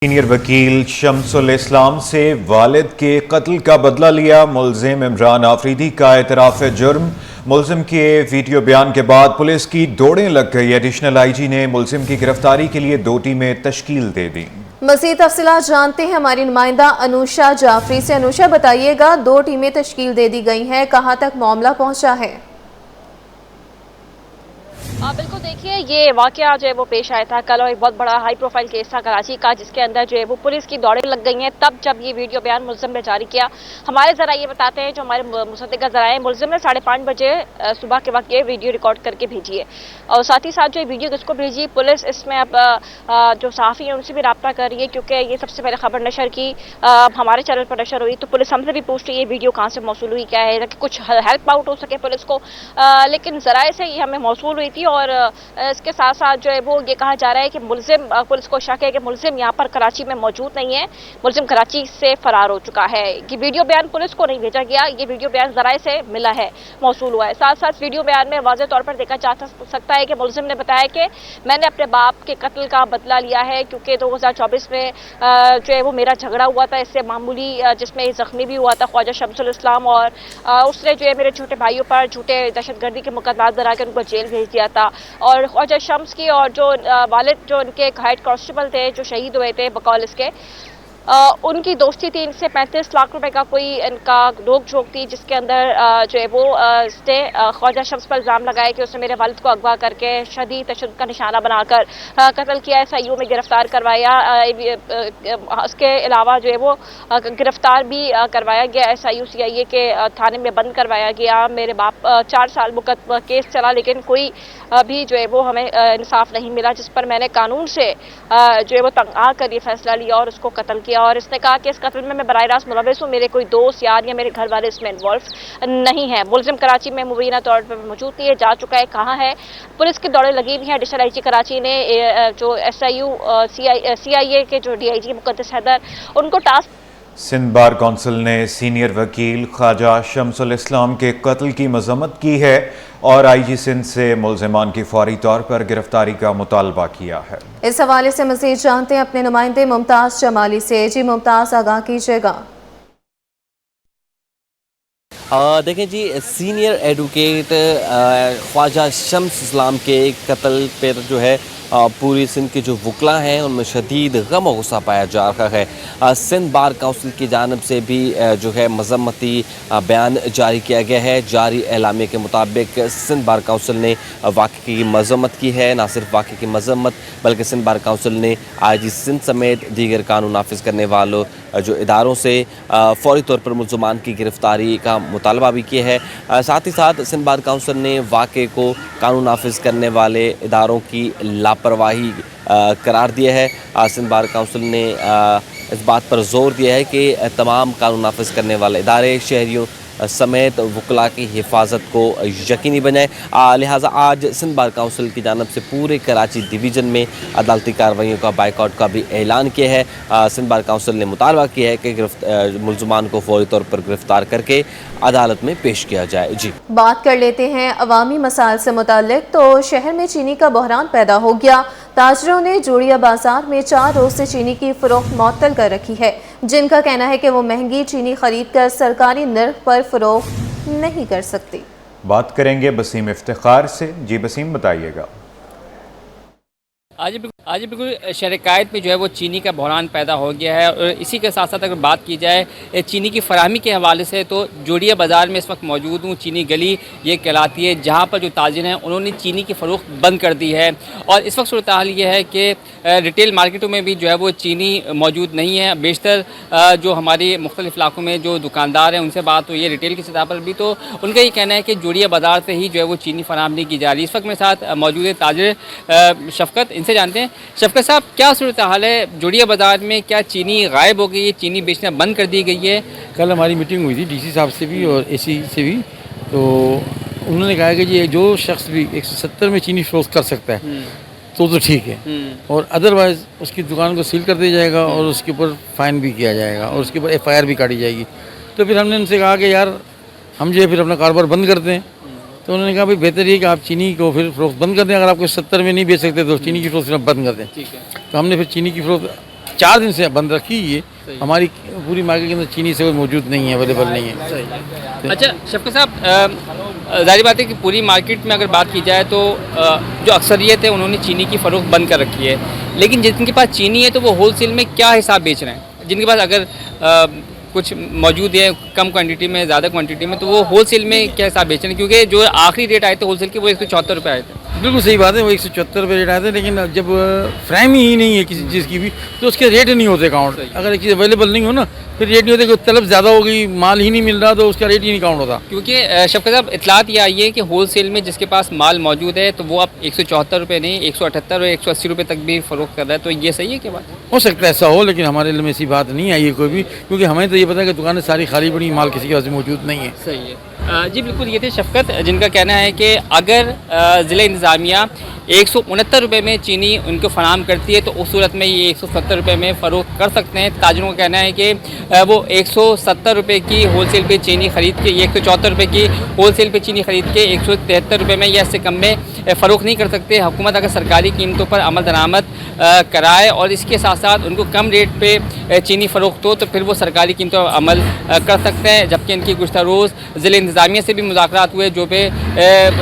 Senior वकील शम्सुल इस्लाम से वालिद के कत्ल का बदला लिया। मुल्जिम इमरान आफरीदी का एतराफ़ जुर्म। मुल्जिम के वीडियो बयान के बाद पुलिस की दौड़ें लग गई। एडिशनल आईजी ने मुल्जिम की गिरफ्तारी के लिए 2 टीमें तश्कील दे दी। मज़ीद तफसीलात जानते हैं हमारी नुमाइंदा अनुषा जाफरी से। अनुषा, बताइएगा, 2 टीमें तश्कील दे दी गई हैं, कहाँ तक मामला पहुंचा है? बिल्कुल, देखिए, ये वाकया जो है वो पेश आया था कल और एक बहुत बड़ा हाई प्रोफाइल केस था कराची का, जिसके अंदर जो है वो पुलिस की दौड़ें लग गई हैं तब जब ये वीडियो बयान मुल्जिम ने जारी किया। हमारे ज़रा ये बताते हैं, जो हमारे मुसद्दिक़ ज़रा है, मुल्जिम ने 5:30 बजे सुबह के वक्त ये वीडियो रिकॉर्ड करके भेजी है और साथ ही साथ जो वीडियो किसको भेजी, पुलिस इसमें अब जो सहाफ़ी हैं उनसे भी रब्ता कर रही है, क्योंकि ये सबसे पहले खबर नशर की हमारे चैनल पर नशर हुई तो पुलिस हमसे भी पूछ रही है वीडियो कहाँ से मौसूल हुई, क्या है, ताकि कुछ हेल्प आउट हो सके पुलिस को। लेकिन ज़राए से ये हमें मौसूल हुई थी और इसके साथ साथ जो है वो ये कहा जा रहा है कि मुल्जिम, पुलिस को शक है कि मुल्जिम यहाँ पर कराची में मौजूद नहीं है, मुल्जिम कराची से फरार हो चुका है। ये वीडियो बयान पुलिस को नहीं भेजा गया, ये वीडियो बयान ज़राए से मिला है, मौसूल हुआ है। साथ साथ वीडियो बयान में वाज़ेह तौर पर देखा जा सकता है कि मुल्जिम ने बताया कि मैंने अपने बाप के कत्ल का बदला लिया है, क्योंकि 2024 में जो है वो मेरा झगड़ा हुआ था इससे मामूली, जिसमें ज़ख्मी भी हुआ था ख्वाजा शम्सुल इस्लाम, और उसने जो है मेरे छोटे भाइयों पर झूठे दहशतगर्दी के मुकदमात बना के उनको जेल भेज दिया था। और ख्वाजा शम्स की और जो वालिद, जो उनके हेड कांस्टेबल थे जो शहीद हुए थे बकौल इसके, उनकी दोस्ती थी। इनसे 35 लाख रुपए का कोई इनका रोक झोंक थी, जिसके अंदर जो है वो इसने ख्वाजा शम्स पर इल्ज़ाम लगाया कि उसने मेरे वालिद को अगवा करके शदीद तशद्दुद का निशाना बनाकर कत्ल किया, SIU में गिरफ्तार करवाया। इसके अलावा जो है वो गिरफ्तार भी करवाया गया, SIU CIA के थाने में बंद करवाया गया। मेरे बाप 4 साल मुकदमा केस चला, लेकिन कोई भी जो है वो हमें इंसाफ नहीं मिला, जिस पर मैंने कानून से जो है वो तंग आकर ये फैसला लिया और उसको कत्ल किया। और इसने कहा कि इस कत्ल में मैं बराह रास्त मुलव्विस हूँ, मेरे कोई दोस्त यार या मेरे घर वाले इसमें इन्वॉल्व नहीं है। मुल्जिम कराची में मुबीना तौर पर मौजूद नहीं है, जा चुका है, कहाँ है, पुलिस की दौड़ें लगी हुई हैं। एडिशनल आईजी कराची ने जो SIU CIA के जो DIG मुक़द्दस हैदर, उनको टास्क। सिंध बार कौंसिल ने सीनियर वकील ख्वाजा शम्सुल इस्लाम के कत्ल की मजम्मत की है और IG सिंध से मुल्जिमान की फौरी तौर पर गिरफ्तारी का मुतालबा किया है। इस हवाले से मज़ीद जानते हैं अपने नुमाइंदे मुमताज़ जमाली से। जी मुमताज़, आगाह कीजिएगा। देखें जी, सीनियर एडवोकेट ख्वाजा शम्स इस्लाम के कत्ल पर जो है पूरी सिंध के जो वकला हैं उनमें शदीद गम और गुस्सा पाया जा रहा है। सिंध बार काउंसिल की जानिब से भी जो है मजम्मती बयान जारी किया गया है। जारी एलामे के मुताबिक सिंध बार काउंसिल ने वाक़े की मजम्मत की है। ना सिर्फ वाक़े की मजम्मत बल्कि सिंध बार काउंसिल ने IG सिंध समेत दीगर कानून नाफिज करने वालों जो इदारों से फौरी तौर पर मुल्ज़मान की गिरफ्तारी का मुतालबा भी किया है। साथ ही साथ सिंध बार काउंसिल ने वाक़े को कानून नाफिज करने वाले इदारों की लापरवाही करार दिया है। सिंध बार काउंसिल ने इस बात पर जोर दिया है कि तमाम कानून नाफिज करने वाले इदारे शहरियों समेत वकला की हिफाजत को यकीनी बनाए। लिहाजा आज सिंध बार काउंसिल की जानिब से पूरे कराची डिवीज़न में अदालती कार्रवाइयों का बाइकआउट का भी ऐलान किया है। सिंध बार काउंसिल ने मुतालबा किया है कि मुल्ज़मान को फौरी तौर पर गिरफ्तार करके अदालत में पेश किया जाए। जी, बात कर लेते हैं अवामी मसाइल से मुताल्लिक। तो शहर में चीनी का बहरान पैदा हो गया। ताजरों ने जोड़िया बाजार में 4 रोज से चीनी की फरोख्त मुअत्तल कर रखी है, जिनका कहना है कि वो महंगी चीनी खरीद कर सरकारी नर्ख पर फरोख्त नहीं कर सकती। बात करेंगे बसीम इफ्तिखार से। जी बसीम, बताइएगा। आज बिल्कुल शहर कायद में जो है वो चीनी का बहरान पैदा हो गया है। और इसी के साथ साथ अगर बात की जाए चीनी की फराहमी के हवाले से, तो जोड़िया बाज़ार में इस वक्त मौजूद हूँ। चीनी गली ये कहलाती है, जहाँ पर जो ताजिर हैं उन्होंने चीनी की फ़रोख्त बंद कर दी है। और इस वक्त सूरत हाल ये है कि रिटेल मार्केटों में भी जो है वो चीनी मौजूद नहीं है। बेशतर जो हमारे मुख्तलिफ इलाकों में जो दुकानदार हैं उनसे बात हुई है रिटेल की सतह पर भी, तो उनका ये कहना है कि जोड़िया बाज़ार से ही जो है वो चीनी फराहम नहीं की जा रही। इस वक्त मेरे साथ मौजूद है ताजिर शफ़कत, इनसे जानते हैं। शफ़कत साहब, क्या सूरत हाल है जोड़िया बाज़ार में? क्या चीनी गायब हो गई है, चीनी बेचना बंद कर दी गई है? कल हमारी मीटिंग हुई थी DC साहब से भी और AC से भी, तो उन्होंने कहा कि ये जो शख्स भी 170 में चीनी फरोख्त कर सकता है तो ठीक है, और अदरवाइज़ उसकी दुकान को सील कर दिया जाएगा और उसके ऊपर फ़ाइन भी किया जाएगा और उसके ऊपर FIR भी काटी जाएगी। तो फिर हमने उनसे कहा कि यार हम जो है फिर अपना कारोबार बंद करते हैं। तो उन्होंने कहा भाई बेहतर ये कि आप चीनी को फिर फरोख्त बंद कर दें, अगर आपको 70 में नहीं बेच सकते तो चीनी की फरोख्त बंद कर दें। ठीक है। तो हमने फिर चीनी की फरोख्त 4 दिन से बंद रखी ये हमारी पूरी मार्केट के अंदर चीनी से मौजूद नहीं है, अवेलेबल नहीं है। अच्छा शफकत साहब, जाहिर बात है कि पूरी मार्केट में अगर बात की जाए तो जो अक्सरियत है उन्होंने चीनी की फ़रोख्त बंद कर रखी है, लेकिन जिनके पास चीनी है तो वो होल सेल में क्या हिसाब बेच रहे हैं? जिनके पास अगर कुछ मौजूद है कम क्वांटिटी में, ज़्यादा क्वांटिटी में, तो वो होल सेल में क्या हिसाब बेच रहे हैं? क्योंकि जो आखिरी रेट आए थे होल सेल के वो 174 रुपये आए थे। बिल्कुल सही बात है, वो 174 रुपये रेट आए थे, लेकिन जब फ्रेम ही नहीं है किसी चीज़ की भी तो उसके रेट नहीं होते काउंट। अगर एक चीज़ अवेलेबल नहीं हो ना फिर रेट नहीं होते, तलब ज़्यादा हो गई, माल ही नहीं मिल रहा तो उसका रेट ही नहीं काउंट होता। क्योंकि शफकत साहब इतलात ये आई है कि होल सेल में जिसके पास माल मौजूद है तो वो अब 174 रुपये नहीं 178 और 180 रुपये तक भी फ़रोख्त कर रहा है, तो ये सही है क्या बात? हो सकता है ऐसा हो, लेकिन हमारे लिए में ऐसी बात नहीं आई है कोई भी, क्योंकि हमें तो ये पता है कि दुकानें सारी खाली पड़ी, माल किसी के पास मौजूद नहीं है। सही है। जी बिल्कुल, ये थे शफकत जिनका कहना है कि अगर ज़िला इंतज़ामिया 169 रुपये में चीनी उनको फराहम करती है तो उस सूरत में ये 170 रुपये में फ़रोख्त कर सकते हैं। ताजरों का कहना है कि वो 170 रुपये की होल सेल पर चीनी ख़रीद के 174 रुपये की होल सेल पर चीनी ख़रीद के 173 रुपये में या इससे कम में फ़रोख्त नहीं कर सकते। हुकूमत अगर सरकारी कीमतों पर अमल दरामद कराए और इसके साथ साथ उनको कम रेट पे चीनी फ़रोख्त हो तो फिर वो सरकारी कीमतों पर अमल कर सकते हैं। जबकि इनकी गुज़श्ता रोज़ ज़िले इंतज़ामिया से भी मुज़ाकरात हुए जो पे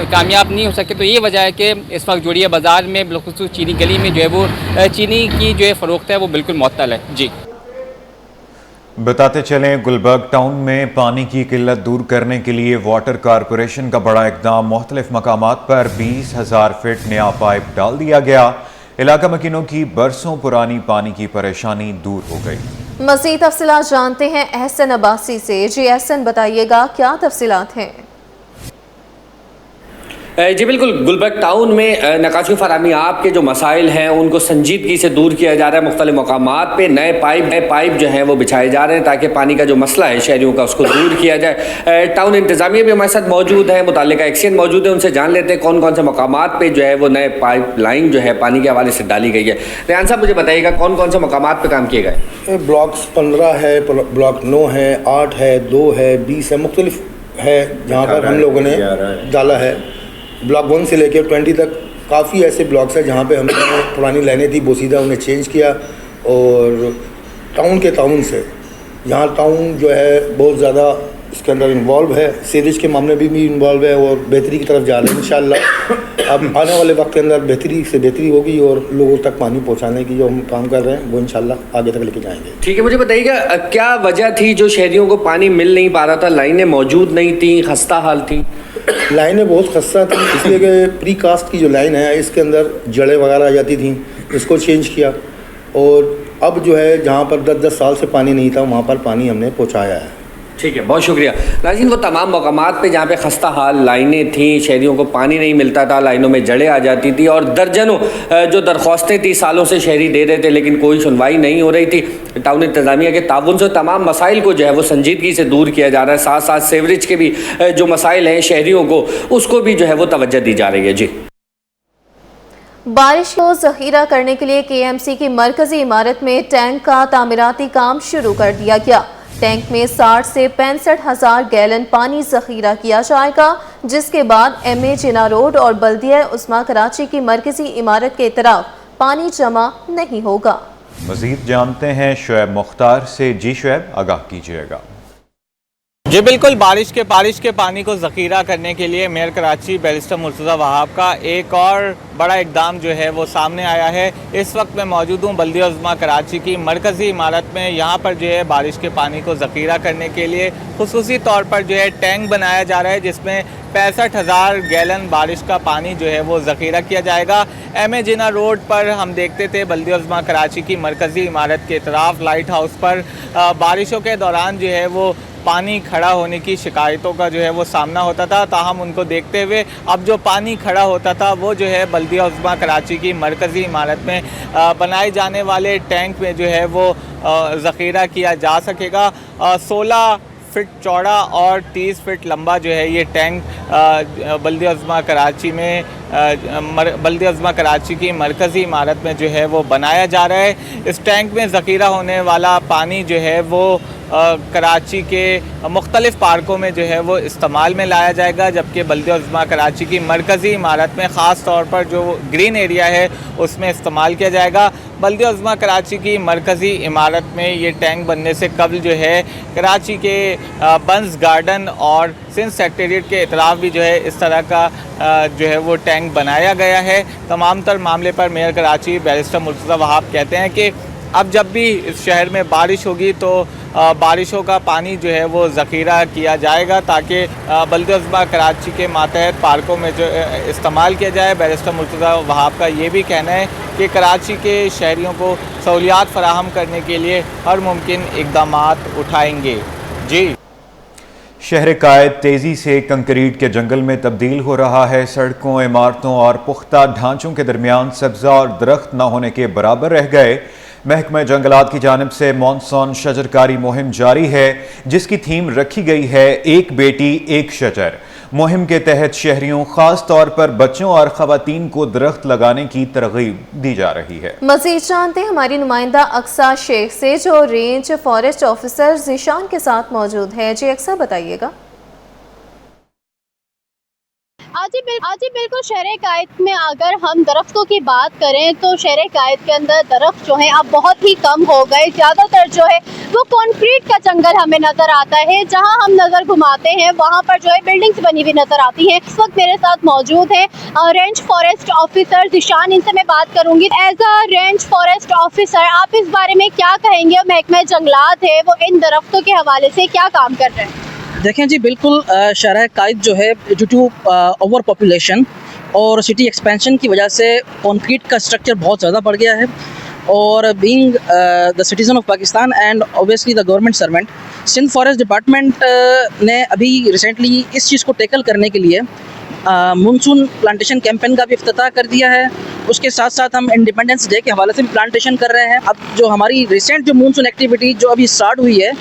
कामयाब नहीं हो सके। तो ये वजह है कि इस वक्त जोड़िया बाज़ार में बिलखुसूस चीनी गली में जो है वो चीनी की जो है फ़रोख्त है वो बिल्कुल मुअत्तल है। जी बताते चलें, गुलबर्ग टाउन में पानी की किल्लत दूर करने के लिए वाटर कॉरपोरेशन का बड़ा इक़दाम। मुख्तलिफ मकामात पर 20,000 फीट नया पाइप डाल दिया गया। इलाका मकीनों की बरसों पुरानी पानी की परेशानी दूर हो गई। मज़ीद तफसीलात जानते हैं एहसन अब्बासी से। जी एहसन, बताइएगा क्या तफसीलात हैं? जी बिल्कुल, गुलबर्ग टाउन में नकाशी फराहमी आपके जो मसाइल हैं उनको संजीदगी से दूर किया जा रहा है। मुख्तलिफ मकामात पे नए पाइप जो हैं वो बिछाए जा रहे हैं ताकि पानी का जो मसला है शहरियों का उसको दूर किया जाए। टाउन इंतज़ामिया भी हमारे साथ मौजूद है, मुताल्लिका एक्शन मौजूद है, उनसे जान लेते हैं कौन कौन से मकामात पर जो है वो नए पाइप लाइन जो है पानी के हवाले से डाली गई है। रेहान साहब मुझे बताइएगा कौन कौन से मकामात पर काम किए गए? ब्लॉक्स 15 है, ब्लॉक 9 है, 8 है, 2 है, 20 है, मुख्तलिफ है जहाँ पर हम लोगों ने डाला है। ब्लॉक 1 से लेकर 20 तक काफ़ी ऐसे ब्लॉक्स हैं जहाँ पे हमने पुरानी लाइनें थी बोसीदा उन्हें चेंज किया। और टाउन के ताउन से यहाँ टाउन जो है बहुत ज़्यादा इसके अंदर इन्वॉल्व है, सीरीज के मामले भी इन्वॉल्व है और बेहतरी की तरफ जा रहे हैं। इंशाअल्लाह अब आने वाले वक्त के अंदर बेहतरी से बेहतरी होगी और लोगों तक पानी पहुँचाने की जो हम काम कर रहे हैं वो इंशाअल्लाह आगे तक लेके जाएंगे। ठीक है, मुझे बताइएगा क्या वजह थी जो शहरियों को पानी मिल नहीं पा रहा था? लाइनें मौजूद नहीं थी, खस्ता हाल थी? लाइनें बहुत खस्ता थी, इसलिए कि प्री कास्ट की जो लाइन है इसके अंदर जड़ें वगैरह आ जाती थी, इसको चेंज किया। और अब जो है जहाँ पर 10-10 साल से पानी नहीं था वहाँ पर पानी हमने पहुँचाया है। ठीक है, बहुत शुक्रिया। नाज़रीन, वो तमाम मकामात पे जहाँ पे खस्ता हाल लाइनें थी, शहरियों को पानी नहीं मिलता था, लाइनों में जड़ें आ जाती थी और दर्जनों जो दरख्वास्तें थी सालों से शहरी दे रहे थे लेकिन कोई सुनवाई नहीं हो रही थी। टाउन इंतज़ामिया के ताउन से तमाम मसाइल को जो है वो संजीदगी से दूर किया जा रहा है। साथ साथ सीवरेज के भी जो मसाइल हैं शहरियों को उसको भी जो है वो तवज्जो दी जा रही है। जी, बारिश को जखीरा करने के लिए KMC की मरकजी इमारत में टैंक का तामीराती काम शुरू कर दिया गया। टैंक में 60 से 65,000 गैलन पानी जखीरा किया जाएगा, जिसके बाद MA जिना रोड और बल्दिया उस्मा कराची की मरकजी इमारत के तरफ पानी जमा नहीं होगा। मजीद जानते हैं शुएब मुख्तार से। जी शुएब, आगाह कीजिएगा। जी बिल्कुल, बारिश के पानी को ज़ख़ीरा करने के लिए मेयर कराची बैरिस्टर मुर्तज़ा वहाब का एक और बड़ा इक़दाम जो है वो सामने आया है। इस वक्त मैं मौजूद हूँ बल्दिया उज़्मा कराची की मरकज़ी इमारत में। यहाँ पर जो है बारिश के पानी को ज़ख़ीरा करने के लिए खुसूसी तौर पर जो है टैंक बनाया जा रहा है जिसमें 65,000 गैलन बारिश का पानी जो है वो ज़ख़ीरा किया जाएगा। MA जिना रोड पर हम देखते थे बल्दिया उज़्मा कराची की मरकज़ी इमारत के तरफ लाइट हाउस पर बारिशों के दौरान जो है वो पानी खड़ा होने की शिकायतों का जो है वो सामना होता था। ताहम उनको देखते हुए अब जो पानी खड़ा होता था वो जो है बल्दिया उज़्मा कराची की मरकज़ी इमारत में बनाए जाने वाले टैंक में जो है वो ज़ख़ीरा किया जा सकेगा। 16 फीट चौड़ा और 30 फीट लंबा जो है ये टैंक बल्दिया उज़्मा कराची में बल्दिया उज़्मा कराची की मरकज़ी इमारत में जो है वो बनाया जा रहा है। इस टैंक में ज़ख़ीरा होने वाला पानी जो है वो कराची के मुख्तलिफ़ पार्कों में जो है वो इस्तेमाल में लाया जाएगा, जबकि बल्दिया-उज़्मा कराची की मरकज़ी इमारत में ख़ास तौर पर जो ग्रीन एरिया है उसमें इस्तेमाल किया जाएगा। बल्दिया-उज़्मा कराची की मरकज़ी इमारत में ये टैंक बनने से कबल जो है कराची के बंस गार्डन और सिंध सेक्रेटेरिएट के इतराफ़ भी जो है इस तरह का जो है वो टैंक बनाया गया है। तमाम तर मामले पर मेयर कराची बैरिस्टर मुर्तज़ा वहाब कहते हैं कि अब जब भी इस शहर में बारिश होगी तो बारिशों का पानी जो है वो ज़ख़ीरा किया जाएगा ताकि बल्दिया-उज़्मा कराची के मातहत पार्कों में जो इस्तेमाल किया जाए। बैरिस्टर मुर्तज़ा वहाब का ये भी कहना है कि कराची के शहरियों को सहूलियात फराहम करने के लिए हर मुमकिन इक़दामात उठाएंगे। जी, शहर कायद तेज़ी से कंक्रीट के जंगल में तब्दील हो रहा है। सड़कों, इमारतों और पुख्ता ढांचों के दरमियान सब्ज़ा और दरख्त न होने के बराबर रह गए। महकमा जंगलात की जानिब से मॉनसून शजरकारी मुहिम जारी है, जिसकी थीम रखी गई है एक बेटी एक शजर। मुहिम के तहत शहरियों, खास तौर पर बच्चों और ख़वातीन को दरख्त लगाने की तरगीब दी जा रही है। मज़ीद जानते हमारी नुमाइंदा अक्सा शेख से, जो रेंज फॉरेस्ट ऑफिसर ज़ीशान के साथ मौजूद है। जी अक्सा, बताइएगा। आज बिल्कुल शहर कायद में अगर हम दरख्तों की बात करें तो शहर कायद के अंदर दरख्त जो है अब बहुत ही कम हो गए। ज़्यादातर जो है वो कंक्रीट का जंगल हमें नज़र आता है। जहां हम नज़र घुमाते हैं वहां पर जो है बिल्डिंग्स बनी हुई नज़र आती हैं। इस वक्त मेरे साथ मौजूद है रेंज फॉरेस्ट ऑफिसर ज़ीशान, इनसे मैं बात करूंगी। As a range forest officer आप इस बारे में क्या कहेंगे? महकमा जंगलात है वो इन दरख्तों के हवाले से क्या काम कर रहे हैं? देखें जी, बिल्कुल शहर कायद जो है ड्यू टू ओवर पॉपुलेशन और सिटी एक्सपेंशन की वजह से कंक्रीट का स्ट्रक्चर बहुत ज़्यादा बढ़ गया है। और being the citizen of Pakistan and obviously the government servant, Sindh forest department ने अभी रिसेंटली इस चीज़ को टैकल करने के लिए मानसून प्लांटेशन कैंपेन का भी इफ्तिताह कर दिया है। उसके साथ साथ हम इंडिपेंडेंस डे के हवाले से भी प्लांटेशन कर रहे हैं। अब जो हमारी रिसेंट जो मानसून एक्टिविटी जो अभी स्टार्ट हुई है,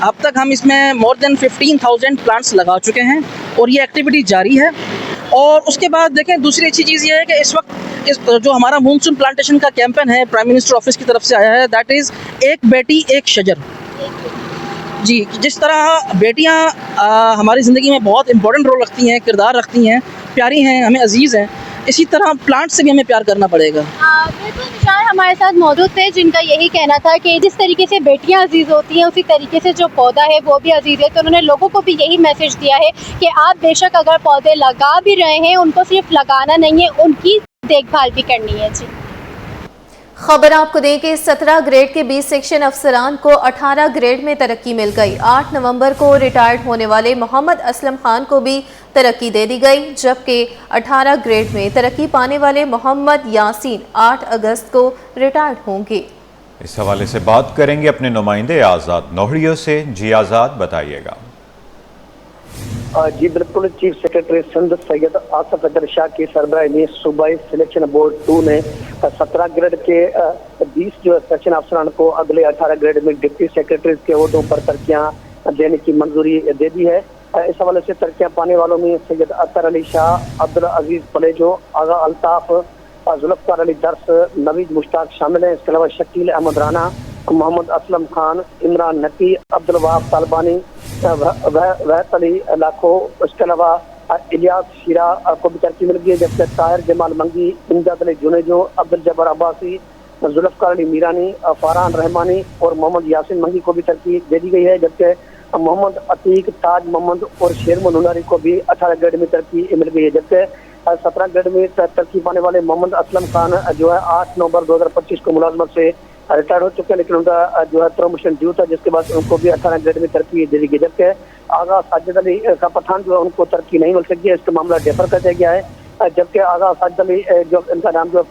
अब तक हम इसमें मोर देन 15,000 प्लांट्स लगा चुके हैं और ये एक्टिविटी जारी है। और उसके बाद देखें, दूसरी अच्छी चीज़ ये है कि इस वक्त इस जो हमारा मानसून प्लांटेशन का कैंपेन है प्राइम मिनिस्टर ऑफिस की तरफ से आया है, दैट इज़ एक बेटी एक शजर। जी, जिस तरह बेटियां हमारी ज़िंदगी में बहुत इंपॉर्टेंट रोल रखती हैं, किरदार रखती हैं, प्यारी हैं, हमें अजीज़ हैं, इसी तरह प्लांट से भी हमें प्यार करना पड़ेगा। बिल्कुल, ज़ीशान हमारे साथ मौजूद थे जिनका यही कहना था कि जिस तरीके से बेटियां अजीज़ होती हैं उसी तरीके से जो पौधा है वो भी अजीज़ है। तो उन्होंने लोगों को भी यही मैसेज दिया है कि आप बेशक अगर पौधे लगा भी रहे हैं, उनको सिर्फ लगाना नहीं है, उनकी देखभाल भी करनी है। जी, खबर आपको दें कि 17 ग्रेड के 20 सेक्शन अफसरान को 18 ग्रेड में तरक्की मिल गई। 8 नवंबर को रिटायर्ड होने वाले मोहम्मद असलम खान को भी तरक्की दे दी गई, जबकि 18 ग्रेड में तरक्की पाने वाले मोहम्मद यासीन 8 अगस्त को रिटायर्ड होंगे। इस हवाले से बात करेंगे अपने नुमाइंदे आज़ाद नोहड़ियों से। जी आज़ाद, बताइएगा। जी बिल्कुल, चीफ सेक्रेटरी सिंध सैयद आसफ अदर शाह की सरबराही में सूबाई सिलेक्शन बोर्ड 2 ने 17 ग्रेड के 20 जो सेक्शन अफसरान को अगले 18 ग्रेड में डिप्टी सेक्रेटरी के ओहदों पर तरक्कियां देने की मंजूरी दे दी है। इस हवाले से तरक्कियां पाने वालों में सैयद अतर अली शाह, अब्दुल अजीज पलेजो, आगा अल्ताफ, जुल्फकार अली दर्स, नवीद मुश्ताक शामिल हैं। इसके अलावा शकील अहमद राना, मोहम्मद असलम खान, इमरान नकी, अब्दुल वहाब तालबानी, वहत अली लाखो, उसके अलावा इलियास शीरा को भी तरक्की मिल गई है। जबकि ताहिर जमाल मंगी, इमदाद अली जुनेजो, अब्दुल जब्बार अब्बासी, जुल्फकार अली मीरानी, फरहान रहमानी और मोहम्मद यासिन मंगी को भी तरक्की दे दी गई है। जबकि मोहम्मद अतीक, ताज मोहम्मद और शेरमन हुनारी को भी 18 ग्रेड में तरक्की मिल गई है। जबकि 17 ग्रेड में तरक्की पाने वाले मोहम्मद असलम खान जो है 8 नवंबर 2025 को मुलाजमत से रिटायर्ड हो चुके हैं, लेकिन उनका जो है प्रमोशन ड्यू था, जिसके बाद उनको भी 18 ग्रेड में तरक्की दे दी गई। जबकि आगा साजिद अली का पठान जो है उनको तरक्की नहीं मिल सकी है, इसका मामला डेफर कर दिया गया है। जबकि आगा साजिद अली जो इनका नाम जो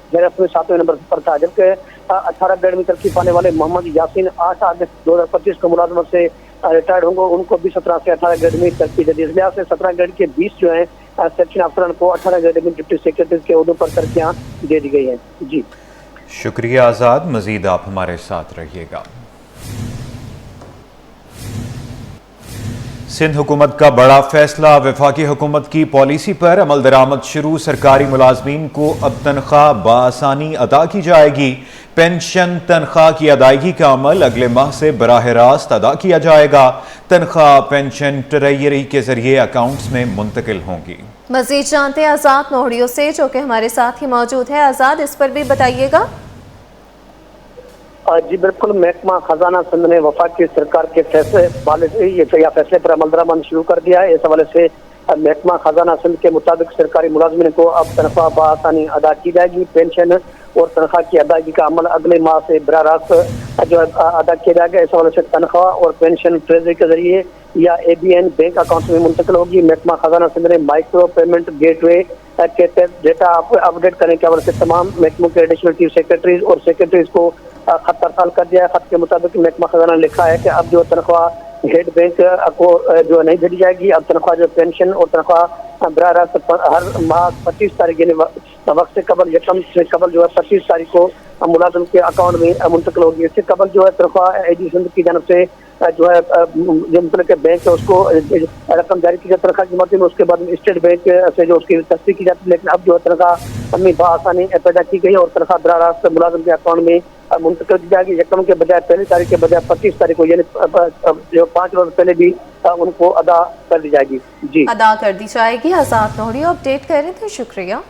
7वें नंबर पर था। जबकि 18 ग्रेड में तरक्की पाने वाले मोहम्मद यासीन 8 अगस्त 2025 को मुलाजमत से रिटायर्ड होंगे, उनको भी 17 से 18 ग्रेड में तरक्की दे दी। इस लिहाज से 17 ग्रेड के 20 जो है सेक्शन अफसरान को 18 ग्रेड में डिप्टी सेक्रेटरी के ओहदों पर तरक्कियां दे दी गई हैं। जी शुक्रिया आज़ाद, मजीद आप हमारे साथ रहिएगा। सिंध हुकूमत का बड़ा फैसला, वफाकी हुकूमत की पॉलिसी पर अमल दरामद शुरू। सरकारी मुलाजमीन को अब तनख्वाह बआसानी अदा की जाएगी। पेंशन तनख्वाह की अदायगी का अमल अगले माह से बराह रास्त अदा किया जाएगा। तनख्वाह पेंशन ट्रेजरी के जरिए अकाउंट्स में मुंतकिल होंगी। मजीद जानते हैं आज़ाद नोहड़ियों से, जो कि हमारे साथ ही मौजूद है। आज़ाद, इस पर भी बताइएगा। जी बिल्कुल, महकमा खजाना सिंध ने वफाकी सरकार के फैसले पर अमल दरामद शुरू कर दिया है। इस हवाले से महकमा खजाना सिंध के मुताबिक सरकारी मुलाजमिन को अब तनख्वाह बआसानी अदा की जाएगी। पेंशन और तनख्वाह की अदायगी का अमल अगले माह से बराह रास्त जो अदा किया जाएगा। इस हवाले से तनख्वाह और पेंशन ट्रेजरी के जरिए या ABN बैंक अकाउंट में मुंतकिल होगी। महकमा खजाना सिंध ने माइक्रो पेमेंट गेटवे के तहत डेटा अपडेट करने के हवाले से तमाम महकमों के एडिशनल चीफ सेक्रेटरीज और सेक्रेटरीज को खत अरसाल कर दिया है। खत के मुताबिक महकमा खजाना ने लिखा है कि अब जो तनख्वाह हेड बैंक को जो नहीं भेजी जाएगी। अब तनख्वाह जो पेंशन और तनख्वाह बराह रास्त हर माह 25 तारीख यानी वक्त से कबल यकम से कबल जो है 25 तारीख को मुलाजिम के अकाउंट में मुंतकिल होगी। इससे कबल जो है तनख्वाह AG सिंध की जानब से जो है जो मुतल्लिक़ बैंक है उसको रकम जारी की जाती है तनख्वाह की मदद में। उसके बाद स्टेट बैंक से जो उसकी तस्दीक की जाती है। लेकिन अब जो है तनख्वाह अपनी बआसानी पैदा की गई और तनख्वाह बराह रास्त मुलाजिम के अकाउंट में मुंतकिल की जाएगी। यकम के बजाय पहली तारीख के बजाय 25 तारीख को यानी जो 5 रोज पहले भी उनको अदा कर दी जाएगी। जी, अदा कर दी जाएगी। आज़ाद नोहड़ी अपडेट कर रहे थे, शुक्रिया।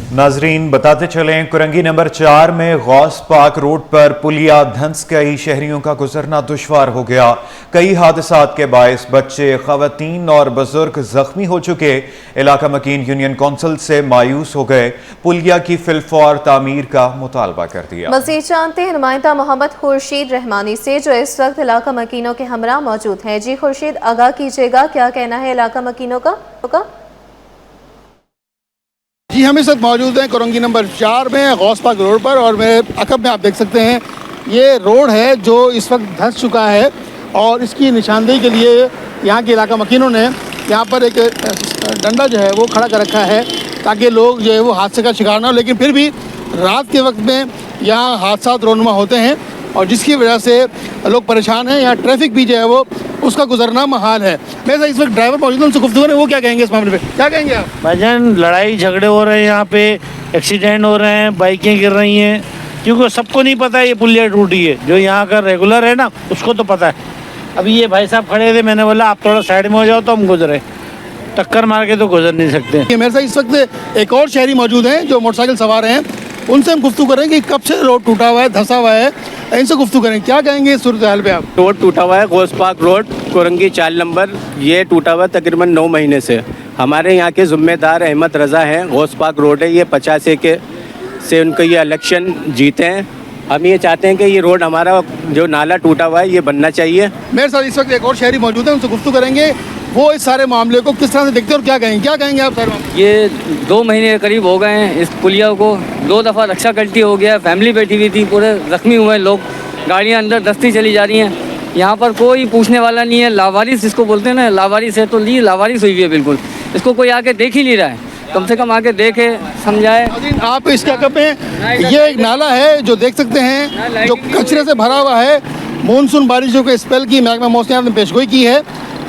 नाजरीन बताते चलें, कुरंगी नंबर 4 में गौस पाक रोड पर पुलिया धंस गई। शहरियों का गुजरना दुश्वार हो गया। कई हादसात के बायस बच्चे, खवातीन और बुजुर्ग जख्मी हो चुके। इलाका मकीन यूनियन कौंसिल से मायूस हो गए। पुलिया की फिलफौर तामीर का मुतालबा कर दिया। मजीद जानते हैं नुमाइंदा मोहम्मद खुर्शीद रहमानी से, जो इस वक्त इलाका मकीनों के हमरा मौजूद हैं। जी खुर्शीद, आगाह कीजिएगा, क्या कहना है इलाका मकीनों का? जी, हम इस वक्त मौजूद हैं कुरंगी नंबर 4 में गौस पाक रोड पर, और मेरे अकब में आप देख सकते हैं ये रोड है जो इस वक्त धंस चुका है। और इसकी निशानदेही के लिए यहाँ के इलाका मकीनों ने यहाँ पर एक डंडा जो है वो खड़ा कर रखा है ताकि लोग जो है वो हादसे का शिकार ना हो। लेकिन फिर भी रात के वक्त में यहाँ हादसा रोनुमा होते हैं और जिसकी वजह से लोग परेशान हैं। यहाँ ट्रैफिक भी जो है वो उसका गुजरना महाल है। मेरे साथ इस वक्त ड्राइवर मौजूद है, उनसे गुफ्तगू करें, वो क्या कहेंगे इस मामले पे? क्या कहेंगे आप? भाईजान, लड़ाई झगड़े हो रहे हैं, यहाँ पे एक्सीडेंट हो रहे हैं, बाइकें गिर रही हैं, क्योंकि सबको नहीं पता ये पुलिया टूटी है। जो यहाँ का रेगुलर है ना उसको तो पता है। अभी ये भाई साहब खड़े थे, मैंने बोला आप थोड़ा साइड में हो जाओ तो हम गुजरे, टक्कर मार के तो गुजर नहीं सकते। मेरे साथ इस वक्त एक और शहरी मौजूद हैं जो मोटरसाइकिल सवार हैं, उनसे हम गुफ्तगू करें कि कब से रोड टूटा हुआ है, धंसा हुआ है, इनसे गुफ्तगू करें। क्या कहेंगे इस सूरत हाल पे आप? रोड टूटा हुआ है, गौस पाक रोड कुरंगी 4 नंबर, ये टूटा हुआ तकरीबन 9 महीने से। हमारे यहाँ के ज़िम्मेदार अहमद रज़ा हैं। गौस पाक रोड है, ये 50 के से उनको ये इलेक्शन जीते हैं। हम ये चाहते हैं कि ये रोड हमारा जो नाला टूटा हुआ है ये बनना चाहिए। मेरे साथ इस वक्त एक और शहरी मौजूद है, उनसे गुफ्तगू करेंगे वो इस सारे मामले को किस तरह से देखते हैं और क्या कहेंगे। क्या कहेंगे आप सर? ये 2 महीने के करीब हो गए हैं इस पुलिया को। 2 दफ़ा रक्षा कल्टी हो गया, फैमिली बैठी हुई थी, पूरे जख्मी हुए लोग, गाड़ियाँ अंदर दस्ती चली जा रही हैं। यहाँ पर कोई पूछने वाला नहीं है। लावारिस जिसको बोलते हैं ना, लावारिस है तो लावारिस हुई है बिल्कुल। इसको कोई आके देख ही नहीं रहा है। कम से कम आके देखे, समझाए। आप इसके अकब में ये एक नाला है जो देख सकते हैं, जो कचरे से भरा हुआ है। मानसून बारिशों के स्पेल की महकमा मौसमियात ने पेशगोई की है।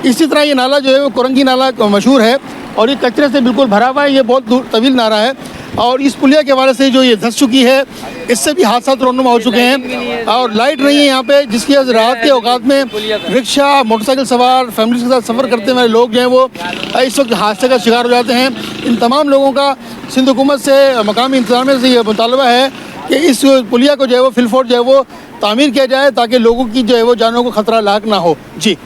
इसी तरह ये नाला जो है वो कुरंगी नाला मशहूर है और ये कचरे से बिल्कुल भरा हुआ है। ये बहुत तवील नाला है और इस पुलिया के हवाले से जो ये धंस चुकी है, इससे भी हादसा रोनुमा हो चुके हैं और लाइट नहीं है यहाँ पे, जिसकी वजह से रात के औकात में रिक्शा, मोटरसाइकिल सवार, फैमिली के साथ सफ़र करते हुए लोग जो हैं वो इस वक्त हादसे का शिकार हो जाते हैं। इन तमाम लोगों का सिंध हुकूमत से, मकामी इंतजामिया से ये मुतालबा है कि इस पुलिया को जो है वो फिलफोट जो है वो तामीर किया जाए ताकि लोगों की जो है वो जानों को खतरा लाक ना हो। जी,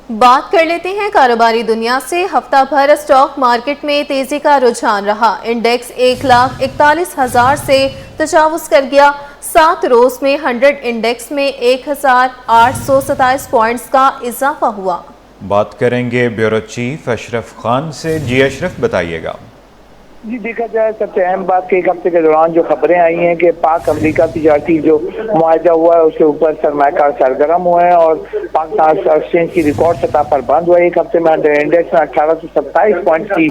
बात कर लेते हैं कारोबारी दुनिया से। हफ्ता भर स्टॉक मार्केट में तेजी का रुझान रहा। इंडेक्स 1,41,000 से तजावुज कर गया। 7 रोज में 100 इंडेक्स में 1,827 पॉइंट्स का इजाफा हुआ। बात करेंगे ब्यूरो चीफ अशरफ खान से। जी अशरफ, बताइएगा। जी, देखा जाए सबसे अहम बात कि एक हफ्ते के दौरान जो खबरें आई हैं कि पाक अमेरिका तिजारती जो मुआहदा हुआ है उसके ऊपर सरमायाकार सरगर्म हुए हैं और पाकिस्तान एक्सचेंज की रिकॉर्ड सतह पर बंद हुआ है। एक हफ्ते में अंडर इंडेक्स में 1827 पॉइंट्स की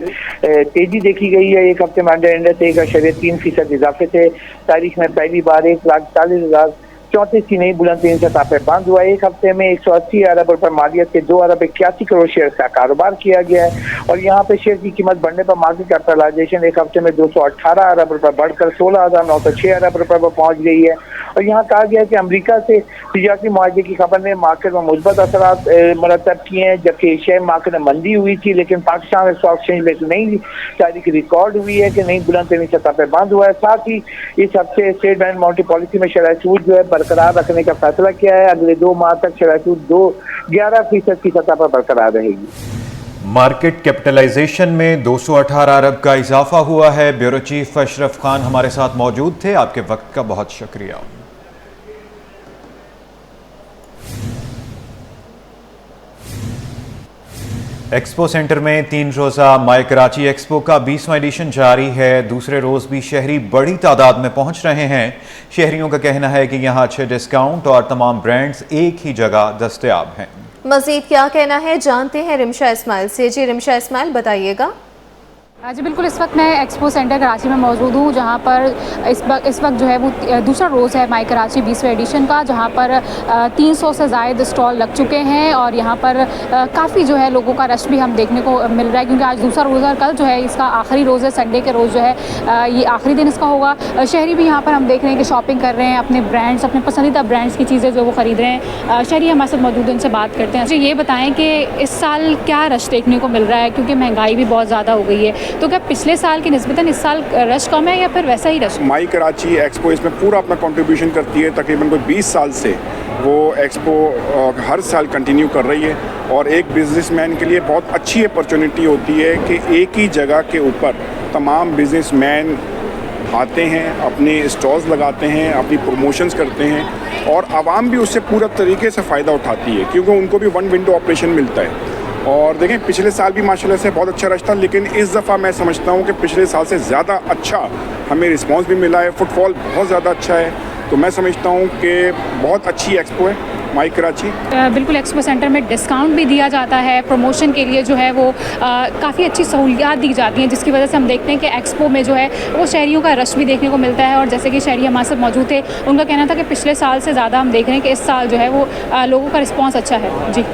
तेजी देखी गई है। एक हफ्ते में अंडर इंडेक्स 1.3% इजाफे से तारीख में पहली बार 1,40,000 34 की नई बुलंदतरीन सतह पे बंद हुआ। एक हफ्ते में 180 अरब रुपए मालियत के 2 अरब 81 करोड़ शेयर का कारोबार किया गया है और यहाँ पे शेयर की कीमत बढ़ने पर मार्केट कैपिटलाइजेशन एक हफ्ते में 218 अरब रुपए बढ़कर 16,906 अरब रुपए पर पहुंच गई है। और यहाँ कहा गया है कि अमेरिका से तिजारती मुआहदे की खबर ने मार्केट में मुस्बत असरात मरतब किए हैं, जबकि एशियाई मार्केट में मंदी हुई थी, लेकिन पाकिस्तान स्टॉक एक्सचेंज में एक नई तारीख रिकॉर्ड हुई है कि नई बुलंदतरीन सतह पर बंद हुआ है। साथ ही इस हफ्ते स्टेट बैंक मॉनेटरी पॉलिसी में शरह सूद जो है बरकरार रखने का फैसला किया है। अगले 2 माह तक शरह सूद 11% की सतह पर बरकरार रहेगी। मार्केट कैपिटलाइजेशन में 218 अरब का इजाफा हुआ है। ब्यूरो चीफ अशरफ खान हमारे साथ मौजूद थे, आपके वक्त का बहुत शुक्रिया। एक्सपो सेंटर में 3 रोज़ा माई कराची एक्सपो का 20वां एडिशन जारी है। दूसरे रोज़ भी शहरी बड़ी तादाद में पहुंच रहे हैं। शहरियों का कहना है कि यहां अच्छे डिस्काउंट और तमाम ब्रांड्स एक ही जगह दस्तयाब हैं। मज़ीद क्या कहना है जानते हैं रिमशा इस्माइल से। जी रिमशा इस्माइल बताइएगा। जी बिल्कुल, इस वक्त मैं एक्सपो सेंटर कराची में मौजूद हूँ, जहाँ पर इस वक्त जो है वो दूसरा रोज़ है माई कराची 20वें एडिशन का, जहाँ पर 300 से ज़ायद स्टॉल लग चुके हैं और यहाँ पर काफ़ी जो है लोगों का रश भी हम देखने को मिल रहा है, क्योंकि आज दूसरा रोज़ है, कल जो है इसका आखिरी रोज़ है, संडे के रोज़ जो है ये आखिरी दिन इसका होगा। शहरी भी यहाँ पर हम देख रहे हैं कि शॉपिंग कर रहे हैं, अपने ब्रांड्स, अपने पसंदीदा ब्रांड्स की चीज़ें जो वो ख़रीद रहे हैं। शहरी हमारे साथ मौजूद हैं, उनसे बात करते हैं। जी ये बताएँ कि इस साल क्या रश देखने को मिल रहा है, क्योंकि महंगाई भी बहुत ज़्यादा हो गई है, तो क्या पिछले साल की निस्बतन इस साल रश कम है या फिर वैसा ही रश? माई कराची एक्सपो इसमें पूरा अपना कंट्रीब्यूशन करती है। तकरीबन कोई 20 साल से वो एक्सपो हर साल कंटिन्यू कर रही है और एक बिजनेसमैन के लिए बहुत अच्छी अपॉर्चुनिटी होती है कि एक ही जगह के ऊपर तमाम बिजनेसमैन आते हैं, अपने स्टॉल्स लगाते हैं, अपनी प्रमोशंस करते हैं और आवाम भी उससे पूरा तरीके से फ़ायदा उठाती है, क्योंकि उनको भी 1 विंडो ऑपरेशन मिलता है। और देखें पिछले साल भी माशाल्लाह से बहुत अच्छा रश था, लेकिन इस दफ़ा मैं समझता हूँ कि पिछले साल से ज़्यादा अच्छा हमें रिस्पांस भी मिला है, फुटफॉल बहुत ज़्यादा अच्छा है। तो मैं समझता हूँ कि बहुत अच्छी एक्सपो है माई कराची। बिल्कुल, एक्सपो सेंटर में डिस्काउंट भी दिया जाता है, प्रमोशन के लिए जो है वो काफ़ी अच्छी सहूलियात दी जाती हैं, जिसकी वजह से हम देखते हैं कि एक्सपो में जो है वो शहरियों का रश भी देखने को मिलता है। और जैसे कि शहरी हमारे साथ मौजूद थे, उनका कहना था कि पिछले साल से ज़्यादा हम देख रहे हैं कि इस साल जो है वो लोगों का रिस्पॉन्स अच्छा है। जी